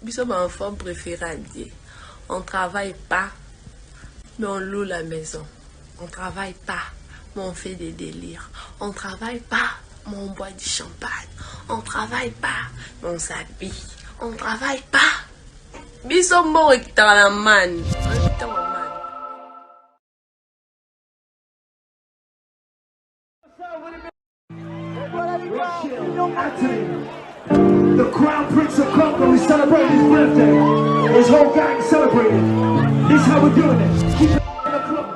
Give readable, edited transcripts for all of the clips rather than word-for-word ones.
Nous sommes enfants préférés à Dieu. On ne travaille pas, mais on loue la maison. On ne travaille pas, mais on fait des délires. On ne travaille pas, mais on boit du champagne. On ne travaille pas, mais on s'habille. On ne travaille pas. Nous sommes morts dans la manne. The Crown Prince of Congo is celebrating his birthday. His whole gang celebrating. This is how we're doing it. Keep the club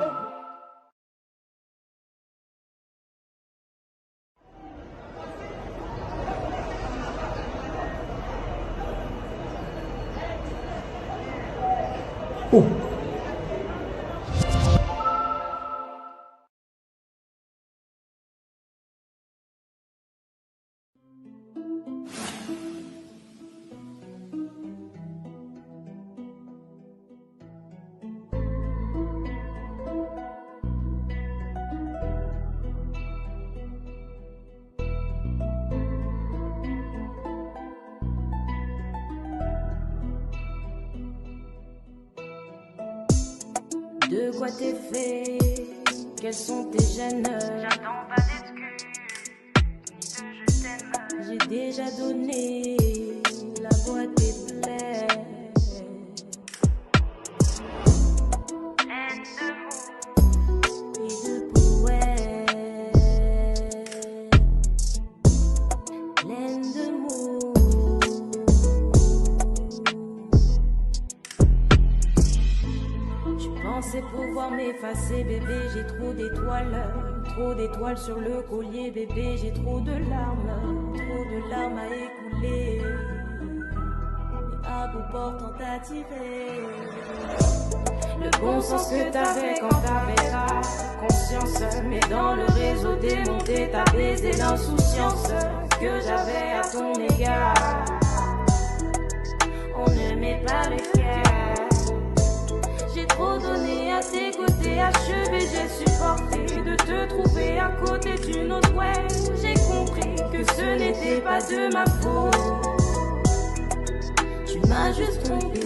open. Oh. De quoi t'es fait? Quels sont tes gènes? J'attends pas d'excuses, ni de je t'aime. J'ai déjà donné, la boîte est pleine. Pleine de mots et de poètes. Pleine de mots. Je pensais pouvoir m'effacer, bébé, j'ai trop d'étoiles sur le collier, bébé, j'ai trop de larmes à écouler, mais à bout portant t'attirer. Le bon sens que t'avais quand t'avais la conscience, mais dans le réseau démonté, t'as baisé l'insouciance que j'avais à ton égard. On ne met pas les fiers. J'ai trop donné à tes côtés, achevé, j'ai supporté de te trouver à côté d'une autre. Ouais, j'ai compris que ce n'était pas de ma faute. Tu m'as juste trompé.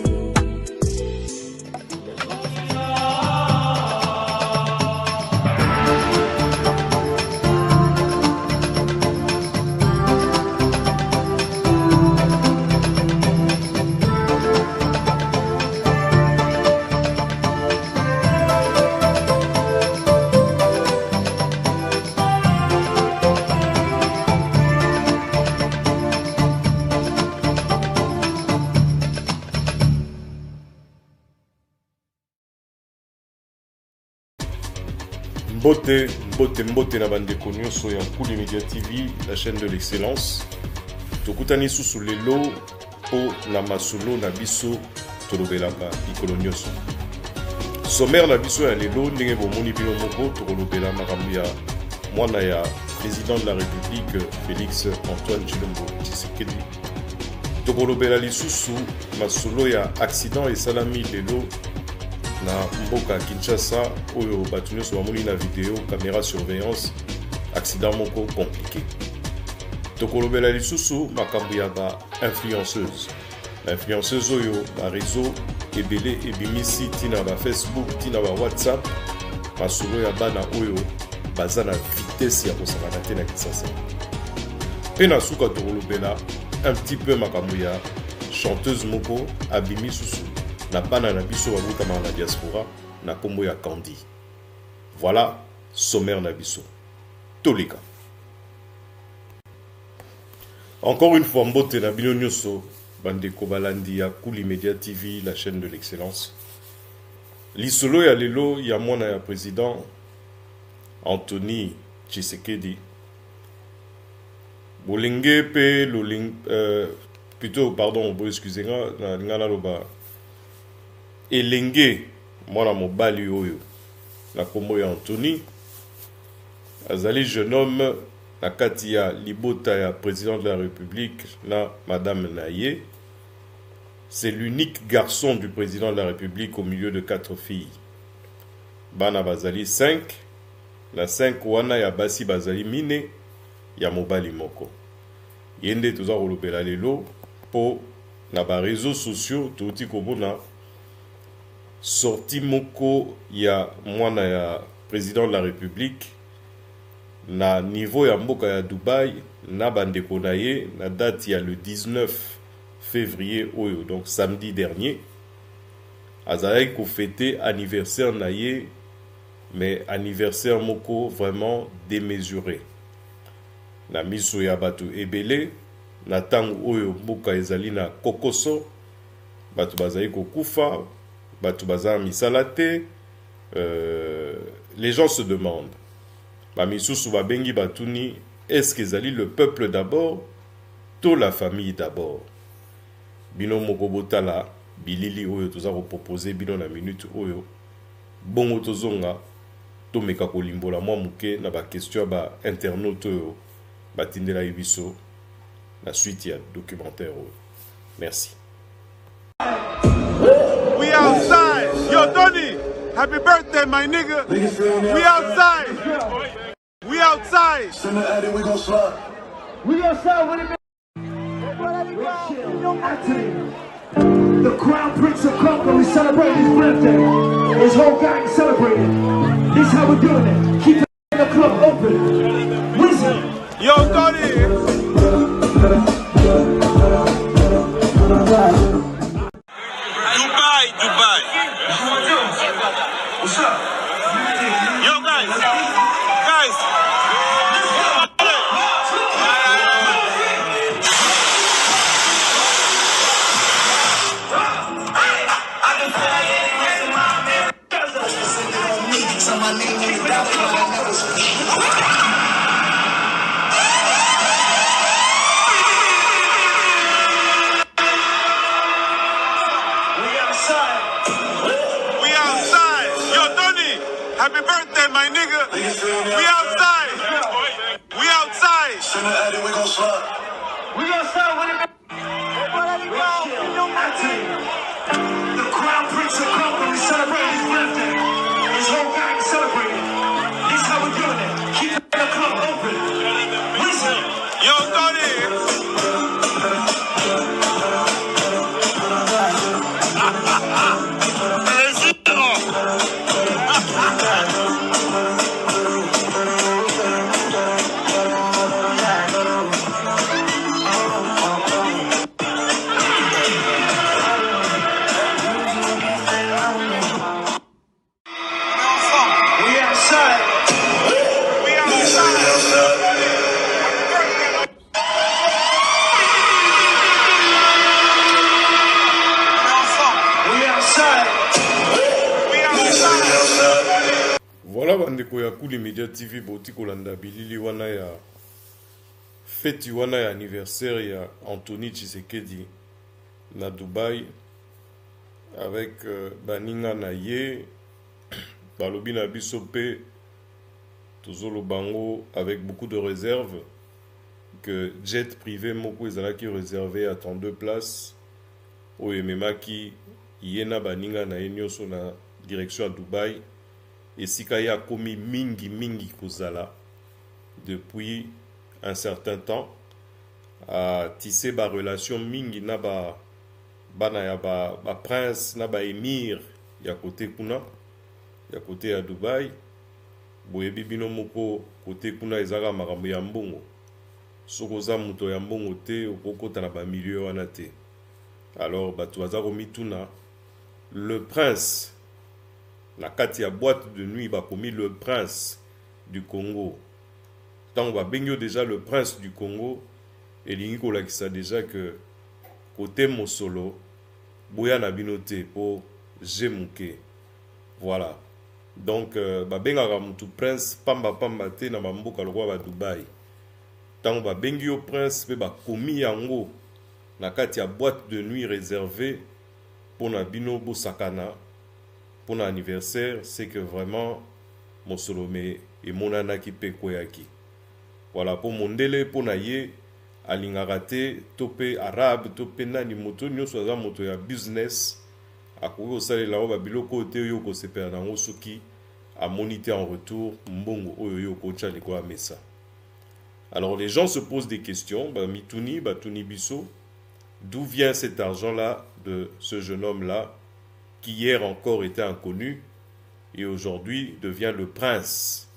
Mbote na bandeko nyonso ya Nkuli Media TV, la chaîne de l'excellence. Tokutani susu lelo po na masolo na biso tolobelaka ikolo nyonso. Sommaire na biso ya lelo ndenge bomoni bino moko tokolobela makambo ya mwana ya président de la République Félix Antoine Tshilombo Tshisekedi. Tokolobela lisusu masolo ya accident esalami lelo na mboka Kinshasa oyo bato nyonso bamoni na video caméra surveillance accident moko compliqué. Tokolobela lisusu makambo ya ba influenceuse oyo ba réseau ebele ebimisi tina ba Facebook tina ba WhatsApp masolo ya bana oyo baza na vitesse ya kosakana te na Kinshasa. Pe na suka tokolobela un petit peu makambo ya chanteuse moko abimi susu na bana na biso babutama na diaspora na kombo ya Kandi. Voilà sommaire na biso. Tolika. Encore une fois mbote na bino nyonso bandeko balandi ya Nkuli Media TV, la chaîne de l'excellence. Lisolo ya lelo ya mwana ya président Anthony Tshisekedi. Bolenge pe loling plutôt pardon, excusez-moi na ngana loba elenge mwana mobali oyo na kombo ya Anthony azali jeune homme na kati ya libota ya président de la République na madame Naye. C'est l'unique garçon du président de la République au milieu de 4 filles. Bana bazali 5 na 5 wana ya basi bazali mine ya mobali moko. Yende toza kolobela lelo po na ba réseaux sociaux touti komona sorti moko ya mwana ya président de la République na niveau ya mboka ya Dubaï na bandeko na ye na date ya le 19 février oyo, donc samedi dernier, azalaki ko fêter anniversaire na ye, mais anniversaire moko vraiment démesuré na miso ya bato ebele na tango oyo mboka ezali na kokoso, bato bazali kokufa, bato bazali misala te. Les gens se demandent, bamisusu babengi batuni, est-ce que ezali le peuple d'abord to la famille d'abord? Bino moko botala bilili oyo toza ko proposer bino na minute oyo, bongo tozonga tomeka kolimbola mwa muke na ba question ba internaute oyo batindela biso la suite ya documentaire oyo. Merci. We outside. Yo, Donny, happy birthday, my nigga. We outside. We outside. We gon' slide. We outside with it. The Crown Prince of Congo is celebrating his birthday. His whole gang celebrating. This is how we're doing it. Keep the club open. Wizard. Yo, Donny. Dubai. What's up? Yo, guys. Happy birthday, my nigga. We outside. We outside. We gon' slide. We gon' slide with it. The Crown Prince of Congo is celebrating his birthday. His whole gang celebrating. This is how we're doing it. Keep the club open. Wizard. Yo, Donny. Voilà bandeko ya Kuli Media TV boti kolanda bilili wana ya feti wana ya anniversaire ya Anthony Tshisekedi na Dubaï avec baninga na ye balobi na biso pe tozolo bango avec beaucoup de réserve que jet privé moko ezalaki réservé à 32 places oyo ememaki ye na baninga na ye nyonso na direction à Dubaï. Et sika ya komi mingi kozala depuis un certain temps a tissé ba relation mingi na ba bana ya ba prince na ba émir ya côté kuna ya côté ya Dubaï boyebi bino moko côté kuna ezaka makambo ya mbongo soko za muto ya mbongo te okokota na ba milieu wana te. Alors batu azako mituna le prince la kati ya boîte de nuit ba commis le prince du Congo. Tant va bengo déjà le prince du Congo et lingi la qui ça déjà que côté Mosolo boya na binote pour Jemuke. Voilà. Donc ba benga mutu prince pamba te na mboka lokwa ba Dubaï. Tant va bengo prince pe ba commis yango na kati ya boîte de nuit réservée pour na bino bo sakana. Pour l'anniversaire, c'est que vraiment mon solomé et mon anaki pekoyaki. Voilà, pour mon délai, pour naye, alingarate, topé arabe, topé nani moto, nyo soza moto ya business, à quoi au salé la robe, biloko te yoko se perdant soki, à moniter en retour, mbongo oyo yoko chale kwa mesa. Alors les gens se posent des questions, ba mituni, ba tuni biso, D'où vient cet argent-là de ce jeune homme-là, qui hier encore était inconnu, et aujourd'hui devient le prince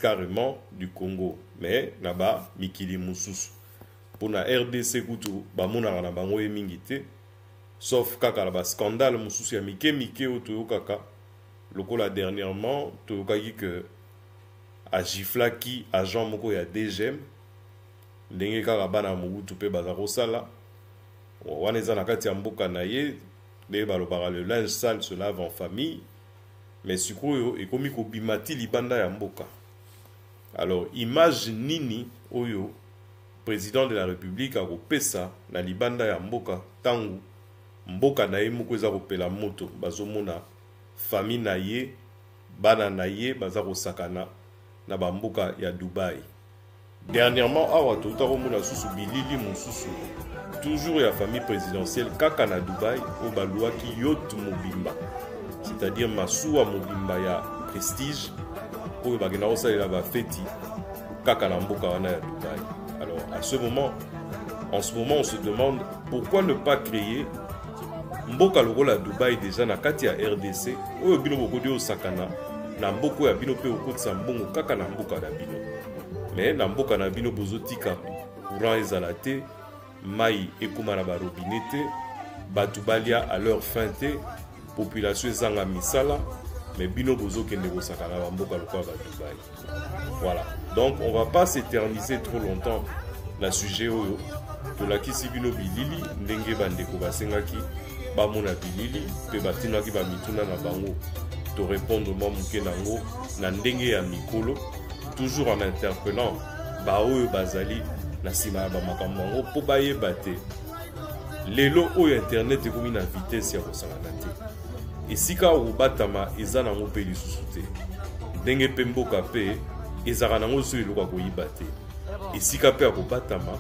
carrément du Congo. Mais là-bas, Mikili Moussousou. Pour la RDC, Bamuna na bango emingite, sauf kaka la scandale Moussousou ya Mike Otoyo kaka. Lokola dernièrement, Toyokaki que a giflaki agent moko ya DGM, ndenge kaka bana Mobutu pe bazako sala. Wana eza na kati ya mboka na ye, ndenge balobaka le linge sale se lave en famille. Mais sikoyo ekomi kobimati libanda ya mboka. Alors image nini oyo président de la République a kopesa na libanda ya mboka tangu mboka na ye moko eza kopela moto bazomona famille na ye bana na ye baza kosakana na bamboka ya Dubaï. Dernièrement awa tota komona susu bilili mosusu toujours ya famille présidentielle kaka na Dubaï o baluaki yot mobimba. C'est-à-dire Masuwa Mobimba ya prestige pour bagena osalela ba feti kaka na mboka wana ya Dubaï. Alors en ce moment on se demande pourquoi ne pas créer mboka lokola Dubaï déjà na kati ya RDC oyo bino bokodi osakana na mboko ya bino pe okotisa mbongo kaka na mboka na bino. Mais na mboka na bino bozotika courant ezala te, mai ekoma na ba robinet te, batu balia à leur fin te. Population ezanga misala mais bino bozo kende ko sakana ba mboka lokola ba Dubaï. Voilà. Donc on va pas s'éterniser trop longtemps la sujet oyo. To la kisi bino bilili ndenge bandeko basengaki ba mona bilili pe batinaki ba mituna na bango to répondre moi muke nango na ndenge ya mikolo toujours en interpellant ba oyo bazali na sima ba makambo ngo po bayeba te. Lelo oyo internet ekomi na vitesse ya kosangana te. Esika obatama eza nango pe lisusu te. Ndenge pe mboka pe ezaka nango so eloka koyiba te. Esika pe akobatama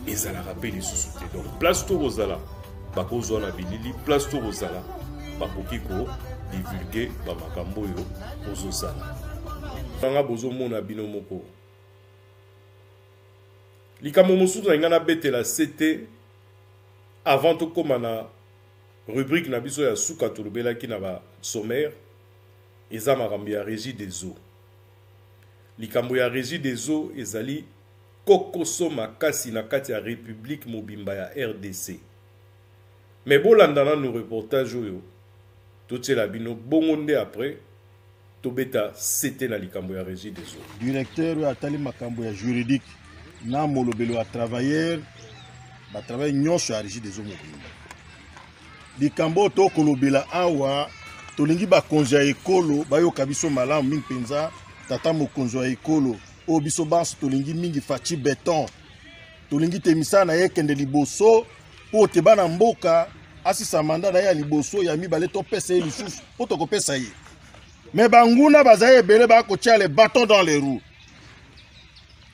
ezalaka pe lisusu te. Donc place to kozala bakozwa na bilili, place to kozala bakoki ko divulguer ba makambo yo ozosala. Tanga bozomona bino moko. Likambo mosusu na ngana betela c'était avant to komana rubrique na biso ya suka tolobela ki na ba sommaire eza makambo ya régie des eaux. Likambo ya régie des eaux ezali kokoso makasi na kati ya République mobimba ya RDC. Mais bolandana no reportage oyo totiela bino bongo nde après tobeta c'était na likambo ya régie des eaux. Directeur ya tali makambo ya juridique na molobelo ya travailleur ba travail nyonso ya régie des eaux mobimba. Likambo to kolobela awa tolingi ba konzo ya ekolo bayoka biso malamu mingi penza tata mokonzo ya ekolo o biso banso tolingi mingi faci béton tolingi temisa na yekende liboso po te bana mboka asisa manda na ya liboso ya mibale to pesa ye lisusu po to kopesa ye. Mais banguna bazaye ebele ba ko tia les bâtons dans les roues.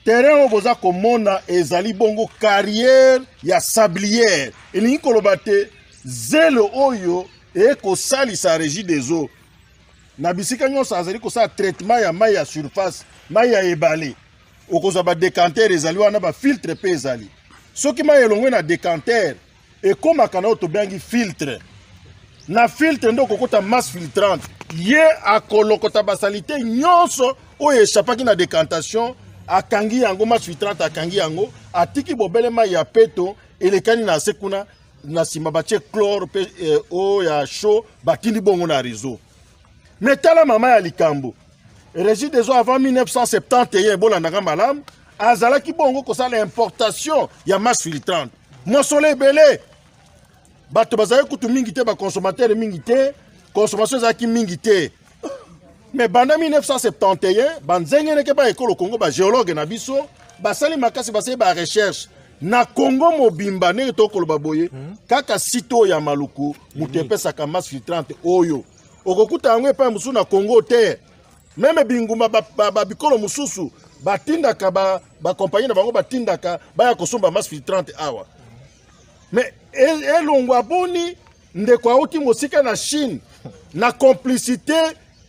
Terrain o boza komona ezali bongo carrière ya sablière elingi koloba te zelo oyo e ko salisa régie des eaux. Na bisika nyonso azali ko sa traitement ya mai ya surface, mai ya ebale. Okoza ba décanter ezali wana ba filtre pe ezali. Soki mai elongwe na décanter e koma kana to bengi filtre. Na filtre ndo kokota masse filtrante. Ye akolokota basalite nyonso oyo echapaki na décantation akangi yango masse filtrante akangi yango atiki bobele mai ya peto elekani na sekuna na sima batie chlore pe eau ya chaud batindi bongo na réseau. Mais tala mama ya likambo régie des eaux avant 1971 bolandaka malamu azalaki bongo kosala importation ya masse filtrante mosolo ebele bato bazali kutu mingi te baconsommateur mingi te consommation ezalaki mingi te. Mais banda 1971 banzengeneke ba ekolo Congo ba géologue na biso basali makasi basali ba recherche na Congo mobimba ndenge tokoloba boye kaka sito ya maluku mutu epesaka masse filtrante oyo okokuta yango epai mosusu na Congo te. Meme bingumba bikolo mosusu batindaka bakompagnie na bango batindaka baya kosomba masse filtrante awa. Mais elongwa boni ndeko auti mosika na Chine na complicité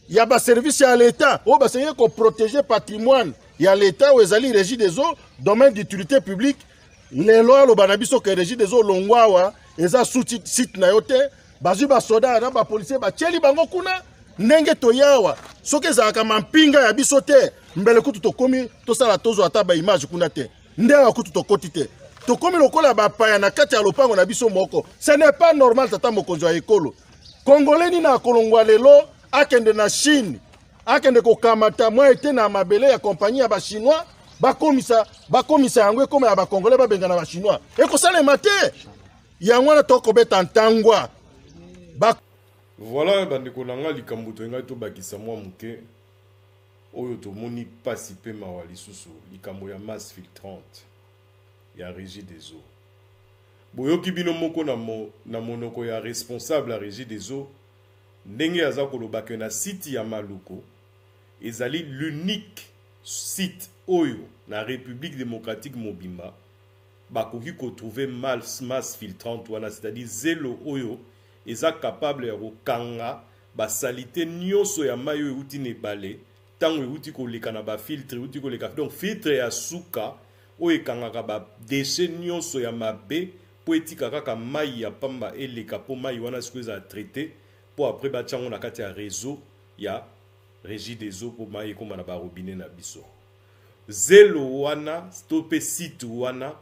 ya ba service ya l'État o ba sengé ko protéger patrimoine ya l'État ou ezali régie des eaux domaine d'utilité publique lelo aloba na biso ke régie des eaux longwawa eza site na yo te bazwi basoda na bapolisier batieli bango kuna ndenge toyawa soki ezalaka mampinga ya biso te mbele kutu tokomi tosala tozwa ata baimage kuna te ndewa kutu tokoti te tokomi lokola bapaya na kati ya lopango na biso moko. Ce n'est pas normal tata mokonzi ya ekolo congolais nini akolongwa lelo akende na Chine akende kokamata mwa ete na mabele ya kompagnie ya bachinois bakomisa yango ekoma ya bakongolais babenga na bachinois ekosalema te yango wana tokobeta ntangwa. Voilà bandeko nanga likambo toyenga tobakisa mwa muke oyo tomoni pasi pe mawa lisusu likambo ya masse filtrante ya régie des eaux. Boyoki bino moko na monoko ya responsable ya régie des eaux ndenge aza kolobaka na site ya Maluku ezali l'unique site oyo na République démocratique Mobimba bakoki ko trouver masse filtrante wana, c'est-à-dire zelo oyo eza capable ya kokanga basalite nyonso ya mai oyo euti na ebale ntango euti koleka na bafiltre euti koleka donc filtre ya suka oyo ekangaka badeshe nyonso ya mabe mpo etika kaka mai ya pamba eleka mpo mai wana sikoyo ezala traité mpo apres batiango na kati ya réseau ya régie des eaux mpo mai ekoma na barobine na biso. Zelo wana to mpe site wana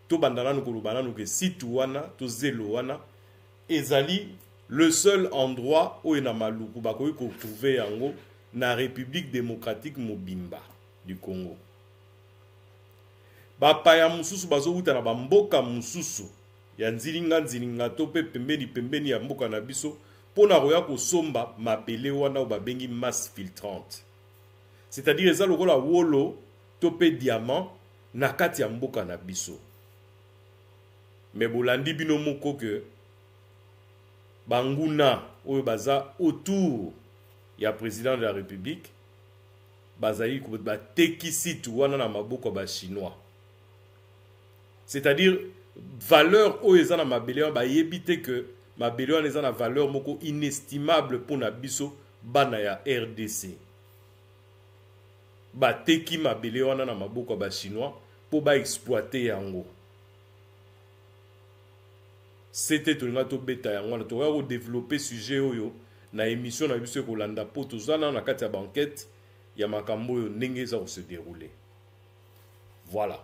tobanda nanu koloba nanu ke site wana to zelo wana ezali le seul endroit où na Maluku bakoki kotrouve yango na République démocratique Mobimba du Congo. Bapaya mususu bazouta na bamboka mususu ya nzilinga to pe pembeni ya mboka na biso pona roya kosomba mabele wana o babengi masse filtrante. C'est-à-dire eza lokola wolo to pe diamant na kati ya mboka na biso. Mais bolandi bino moko ke banguna oyo baza autour ya président de la République bazali ko bateki site wana na maboko ba chinois. C'est-à-dire valeur oyo eza na mabele ba yebite que mabele wana eza na valeur moko inestimable pour na biso bana ya RDC. Bateki mabele wana na maboko ba chinois pour ba exploiter yango. C'était tout le beta yango to va développer sujet oyo na émission na biso ko landa po tozana na kati ya banquette ya makambo oyo ndenge za se dérouler. Voilà.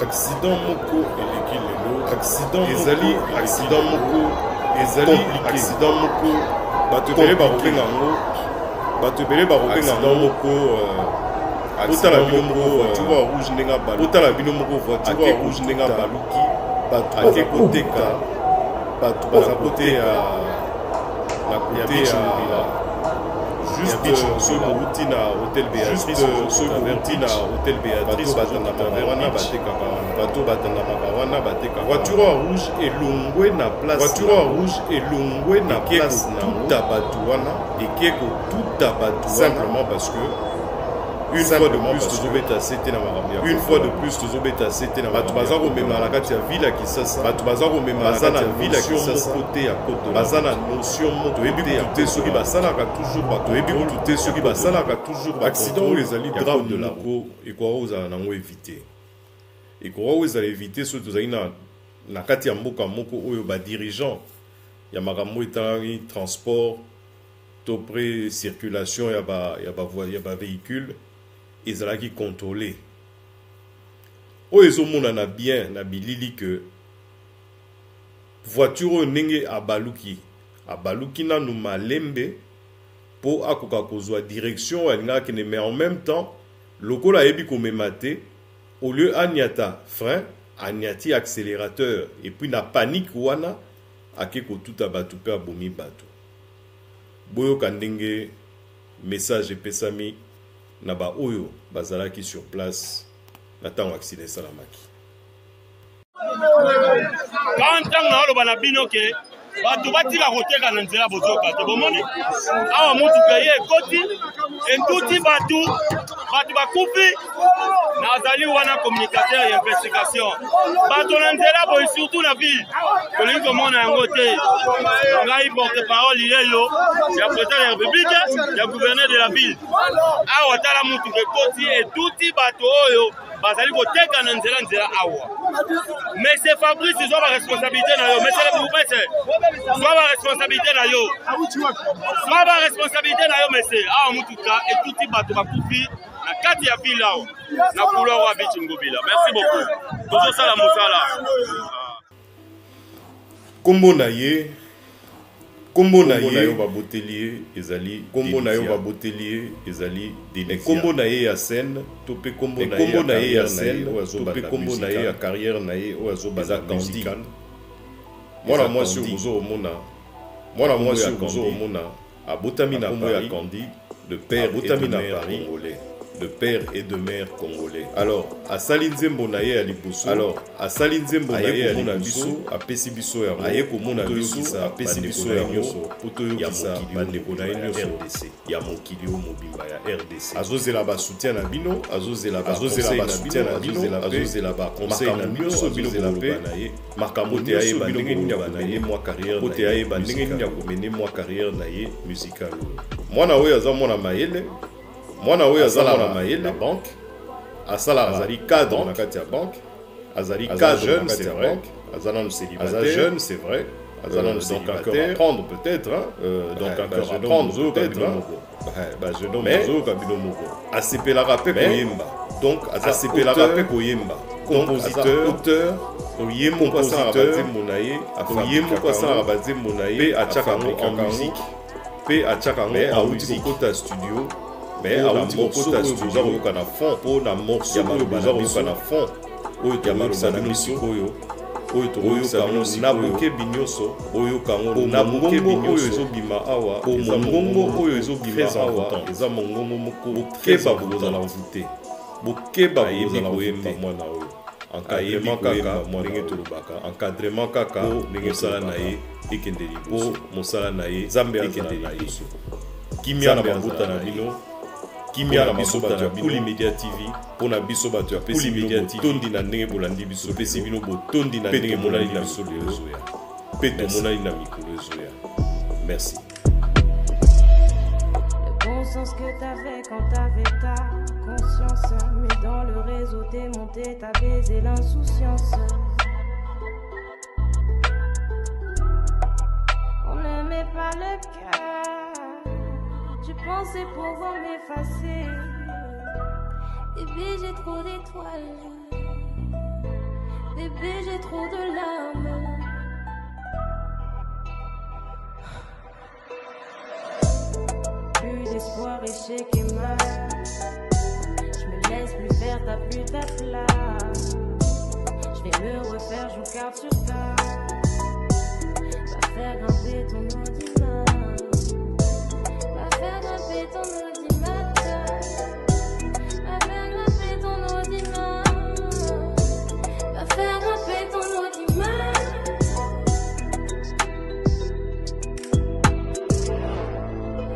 Accident moko eleki lelo accident moko ezali accident moko batebele ba robenga ngo batebele ba robenga moko otala bino moko voiture rouge ndenga baluki otala bino moko voiture rouge ndenga baluki batu ake koteka batu baza kote ya na kote ya juste ce mouti na hôtel Béatrice ce mouti na hôtel Béatrice batana mawana bateka bato batana mawana bateka voiture rouge elongwe na place voiture rouge elongwe na place na tuta bato wana ekeko tuta bato simplement parce que une fois de plus tozobeta sete na makambo une fois de plus tozobeta sete na bato baza komema na kati ya ville ya Kisasa bato baza komema na kati ya ville ya Kisasa côté ya côte baza na notion moko toyebi te soki basalaka toujours bato toyebi te soki basalaka toujours accident oyo ezali drame de la route ekoka ozala nango éviter ekoka ozala éviter soki tozali na kati ya mboka moko oyo badirigeant ya makambo etalaki transport to pré circulation ya ba véhicule ezalaki contrôlé oyo ezomonana bien na bilili que voiture oyo ndenge abaluki nanu malembe po akoka kozwa direction alingaka kende mais en même temps lokola ayebi komema te au lieu aniata frein aniati accélérateur et puis na panique wana ake kotuta bato mpe abomi bato boyoka ndenge message epesami na ba oyo bazalaki sur place na tango accident esalamaki. Kantang na oloba na bino ke bato batika koteka na nzela bozoka te bomoni awa mutu peye ekoti entuti bato bakufi na azali wana communicateur ya investigation bato na nzela boye surtout na ville tolingi komona yango te ngai porte parole yeyo ya président de la République ya gouverneur de la ville awa tala mutu ekoti entuti bato oyo bazali koteka na nzela awa. Mais c'est Fabrice, ils ont la responsabilité na yo. Monsieur le ministre, soit la responsabilité na yo. Soit la responsabilité na yo, monsieur. Ah, mutuka et tout type bato bakufi na kati ya ville là. Na couloir wa bichi ngobila. Merci beaucoup. Tozo sala musala. Kombo na ye. Kombo na ye ba botelier ezali. Kombo na yo ba botelier ezali. Kombo na ye ya scène, topé kombo na ye ya scène, topé kombo na ye ya carrière na ye oazo baza musical. Mwana mwasi ozo omona. Mwana mwasi ozo omona. Abotami na kombo ya Kandi, le père et de mère congolais. De père et de mère congolais. Alors, à Salinzembo na ye à Liboso. Alors, à Salinzembo na ye à Liboso, à Pesi biso ya Aye komona biso, à Pesi biso ya Nyoso, Otoyo kisa bandeko na RDC. Ya mokili o mobimba ya RDC. Azozela ba soutien na bino, azozela ba soutien na bino, azozela ba conseil na biso bino na ye. Makambo te aye bandenge ni ya mener moi carrière. Ote aye bandenge ni ya mener moi carrière na ye musical. Mwana oyo aza mwana mayele. Mwana oyo azala na mayele banque asala azali cadre na kati ya banque azali cadre jeune c'est vrai azala no célibataire jeune c'est vrai azala no célibataire prendre peut-être donc encore apprendre peut-être ba jeune homme zo kabino moko asepelaka pe koyemba donc asepelaka pe koyemba compositeur auteur oyembo compositeur monaye oyembo pasala bazembo naye achaka en musique pe achaka en musique kota studio. Mais à l'autre studio oyo na fond pour na morceau oyo na fond oyo kamalo sana misiko oyo to na boke binyoso oyo kango na boke binyoso ezobima awa eza mongongo oyo ezobima awa eza mongongo moko keba bozala mvute bokeba bozala koyemba mwana oyo encadrement kaka ndenge tolobaka encadrement kaka ndenge mosala na ye ekende liboso mosala na ye zambe ekende liboso kimia na babuta na bino kimia na biso bato ya Kuli Media TV pona biso bato ya Kuli Media TV tondi na ndenge bolandi biso pesi bino botondi na ndenge molali na biso lezoya peto molali na mikolo ezoya. Merci. Le bon sens que t'avais quand t'avais ta conscience, mais dans le réseau t'es monté, t'as baisé l'insouciance. On n'aimait pas le cœur, tu pensais pouvoir m'effacer. Bébé, j'ai trop d'étoiles. Bébé, j'ai trop de larmes. Plus d'espoir, échec et mal. Je me laisse plus faire, t'as plus ta place. Je vais me refaire, je garde sur table. Va faire grimper ton audimat. Va faire grimper ton audimat. Va faire grimper ton audimat. Va faire grimper ton audimat. Va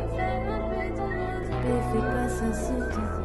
faire grimper ton audimat. Fais pas ça, s'il te plaît.